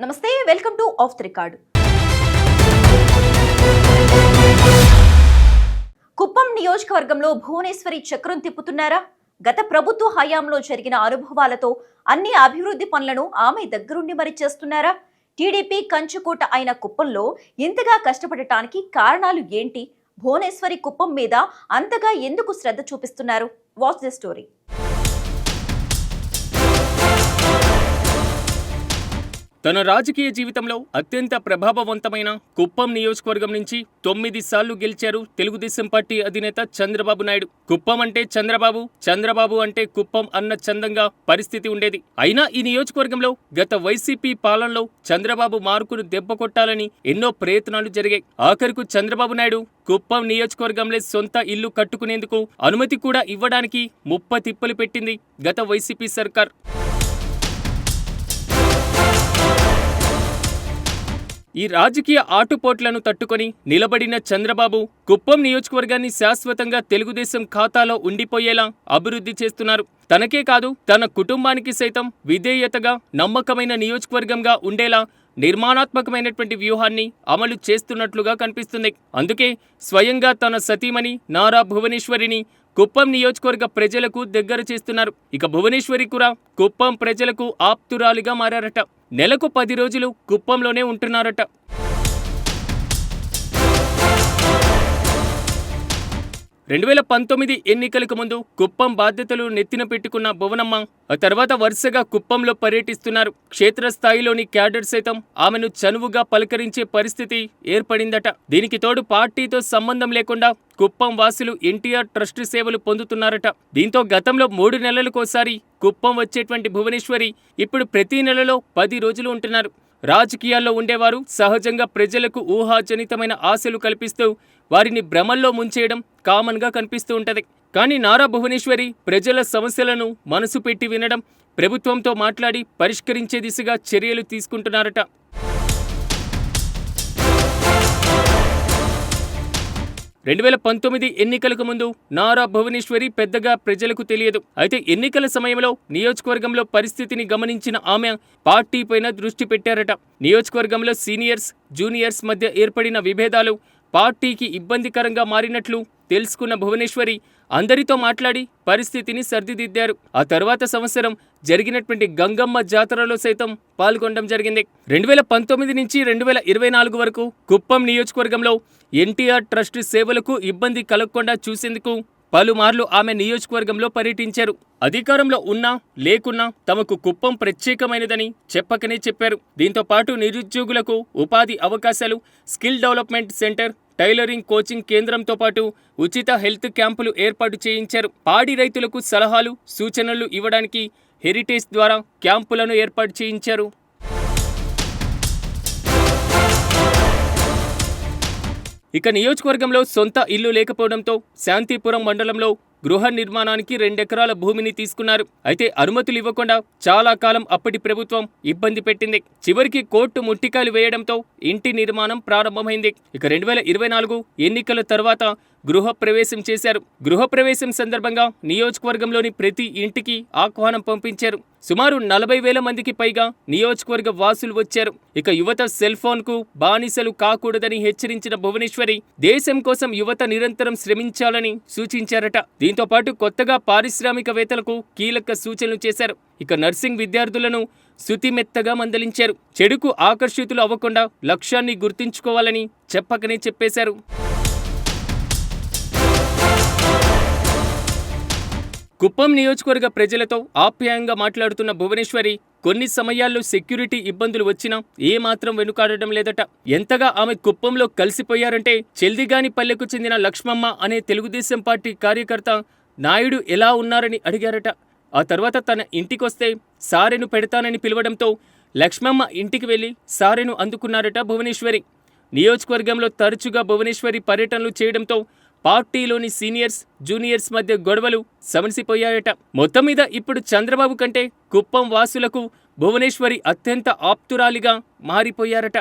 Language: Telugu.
నమస్తే, welcome to of the record. Kuppam నియోజకవర్గంలో భువనేశ్వరి చక్రం తిప్పుతున్నారా? గత ప్రభుత్వ హయాంలో జరిగిన అనుభవాలతో అన్ని అభివృద్ధి పనులను ఆమె దగ్గరుండి మరి చేస్తున్నారా? టీడీపీ కంచుకోట అయిన కుప్పంలో ఇంతగా కష్టపడటానికి కారణాలు ఏంటి? భువనేశ్వరి కుప్పం మీద అంతగా ఎందుకు శ్రద్ధ చూపిస్తున్నారు? Watch the story. తన రాజకీయ జీవితంలో అత్యంత ప్రభావవంతమైన కుప్పం నియోజకవర్గం నుంచి 9 సార్లు గెలిచారు తెలుగుదేశం పార్టీ అధినేత చంద్రబాబు నాయుడు. కుప్పం అంటే చంద్రబాబు, చంద్రబాబు అంటే కుప్పం అన్న చందంగా పరిస్థితి ఉండేది. అయినా ఈ నియోజకవర్గంలో గత వైసీపీ పాలనలో చంద్రబాబు మార్కును దెబ్బ కొట్టాలని ఎన్నో ప్రయత్నాలు జరిగాయి. ఆఖరుకు చంద్రబాబు నాయుడు కుప్పం నియోజకవర్గంలో సొంత ఇల్లు కట్టుకునేందుకు అనుమతి కూడా ఇవ్వడానికి ముప్పతిప్పలు పెట్టింది గత వైసీపీ సర్కార్. ఈ రాజకీయ ఆటుపోట్లను తట్టుకొని నిలబడిన చంద్రబాబు కుప్పం నియోజకవర్గాన్ని శాశ్వతంగా తెలుగుదేశం ఖాతాలో ఉండిపోయేలా అభివృద్ధి చేస్తున్నారు. తనకే కాదు, తన కుటుంబానికి సైతం విధేయతగా నమ్మకమైన నియోజకవర్గంగా ఉండేలా నిర్మాణాత్మకమైనటువంటి వ్యూహాన్ని అమలు చేస్తున్నట్లుగా కనిపిస్తుంది. అందుకే స్వయంగా తన సతీమణి నారా భువనేశ్వరిని కుప్పం నియోజకవర్గ ప్రజలకు దగ్గర చేస్తున్నారు. ఇక భువనేశ్వరి కూడా కుప్పం ప్రజలకు ఆప్తురాలిగా మారారట. నెలకు 10 రోజులు కుప్పంలోనే ఉంటున్నారట. రెండు 2019 ఎన్నికలకు ముందు కుప్పం బాధ్యతలు నెత్తిన పెట్టుకున్న భువనమ్మ ఆ తర్వాత వరుసగా కుప్పంలో పర్యటిస్తున్నారు. క్షేత్రస్థాయిలోని క్యాడర్ సైతం ఆమెను చనువుగా పలకరించే పరిస్థితి ఏర్పడిందట. దీనికి తోడు పార్టీతో సంబంధం లేకుండా కుప్పం వాసులు ఎన్టీఆర్ ట్రస్ట్ సేవలు పొందుతున్నారట. దీంతో గతంలో 3 నెలలకోసారి కుప్పం వచ్చేటువంటి భువనేశ్వరి ఇప్పుడు ప్రతి నెలలో 10 రోజులు ఉంటున్నారు. రాజకీయాల్లో ఉండేవారు సహజంగా ప్రజలకు ఊహాజనితమైన ఆశలు కల్పిస్తూ వారిని భ్రమల్లో ముంచేయడం కామన్గా కనిపిస్తూ ఉంటది. కానీ నారా భువనేశ్వరి ప్రజల సమస్యలను మనసు పెట్టి వినడం, ప్రభుత్వంతో మాట్లాడి పరిష్కరించే దిశగా చర్యలు తీసుకుంటున్నారట. రెండు 2019 ఎన్నికలకు ముందు నారా భువనేశ్వరి పెద్దగా ప్రజలకు తెలియదు. అయితే ఎన్నికల సమయంలో నియోజకవర్గంలో పరిస్థితిని గమనించిన ఆమె పార్టీ పైన దృష్టి పెట్టారట. నియోజకవర్గంలో సీనియర్స్, జూనియర్స్ మధ్య ఏర్పడిన విభేదాలు పార్టీకి ఇబ్బందికరంగా మారినట్లు తెలుసుకున్న భువనేశ్వరి అందరితో మాట్లాడి పరిస్థితిని సర్దిదిద్దారు. ఆ తర్వాత సంవత్సరం జరిగినటువంటి గంగమ్మ జాతరలో సైతం పాల్గొనడం జరిగింది. 2019 నుంచి 2024 వరకు కుప్పం నియోజకవర్గంలో ఎన్టీఆర్ ట్రస్ట్ సేవలకు ఇబ్బంది కలగకుండా చూసేందుకు పలుమార్లు ఆమె నియోజకవర్గంలో పర్యటించారు. అధికారంలో ఉన్నా లేకున్నా తమకు కుప్పం ప్రత్యేకమైనదని చెప్పకనే చెప్పారు. దీంతో పాటు నిరుద్యోగులకు ఉపాధి అవకాశాలు, skill development centre, tailoring coaching కేంద్రంతో పాటు ఉచిత హెల్త్ క్యాంపులు ఏర్పాటు చేయించారు. పాడి రైతులకు సలహాలు, సూచనలు ఇవ్వడానికి హెరిటేజ్ ద్వారా క్యాంపులను ఏర్పాటు చేయించారు. ఇక నియోజకవర్గంలో సొంత ఇల్లు లేకపోవడంతో శాంతిపురం మండలంలో గృహ నిర్మాణానికి 2 ఎకరాల భూమిని తీసుకున్నారు. అయితే అనుమతులు ఇవ్వకుండా చాలా కాలం అప్పటి ప్రభుత్వం ఇబ్బంది పెట్టింది. చివరికి కోర్టు ముట్టికాయలు వేయడంతో ఇంటి నిర్మాణం ప్రారంభమైంది. ఇక 2024 ఎన్నికల తర్వాత గృహప్రవేశం చేశారు. గృహప్రవేశం సందర్భంగా నియోజకవర్గంలోని ప్రతి ఇంటికి ఆహ్వానం పంపించారు. సుమారు 40,000 మందికి పైగా నియోజకవర్గ వాసులు వచ్చారు. ఇక యువత సెల్ ఫోన్ కు బానిసలు కాకూడదని హెచ్చరించిన భువనేశ్వరి దేశం కోసం యువత నిరంతరం శ్రమించాలని సూచించారట. దీంతో పాటు కొత్తగా పారిశ్రామికవేత్తలకు కీలక సూచనలు చేశారు. ఇక నర్సింగ్ విద్యార్థులను శుతిమెత్తగా మందలించారు. చెడుకు ఆకర్షితులు అవ్వకుండా లక్ష్యాన్ని గుర్తుంచుకోవాలని చెప్పకనే చెప్పేశారు. కుప్పం నియోజకవర్గ ప్రజలతో ఆప్యాయంగా మాట్లాడుతున్న భువనేశ్వరి కొన్ని సమయాల్లో సెక్యూరిటీ ఇబ్బందులు వచ్చినా ఏమాత్రం వెనుకాడడం లేదట. ఎంతగా ఆమె కుప్పంలో కలిసిపోయారంటే చెల్దిగాని పల్లెకు చెందిన లక్ష్మమ్మ అనే తెలుగుదేశం పార్టీ కార్యకర్త నాయుడు ఎలా ఉన్నారని అడిగారట. ఆ తర్వాత తన ఇంటికొస్తే సారెను పెడతానని పిలవడంతో లక్ష్మమ్మ ఇంటికి వెళ్లి సారెను అందుకున్నారట భువనేశ్వరి. నియోజకవర్గంలో తరచుగా భువనేశ్వరి పర్యటనలు చేయడంతో పార్టీలోని సీనియర్స్, జూనియర్స్ మధ్య గొడవలు సమసిపోయాయట. మొత్తం మీద ఇప్పుడు చంద్రబాబు కంటే కుప్పం వాసులకు భువనేశ్వరి అత్యంత ఆప్తురాలిగా మారిపోయారట.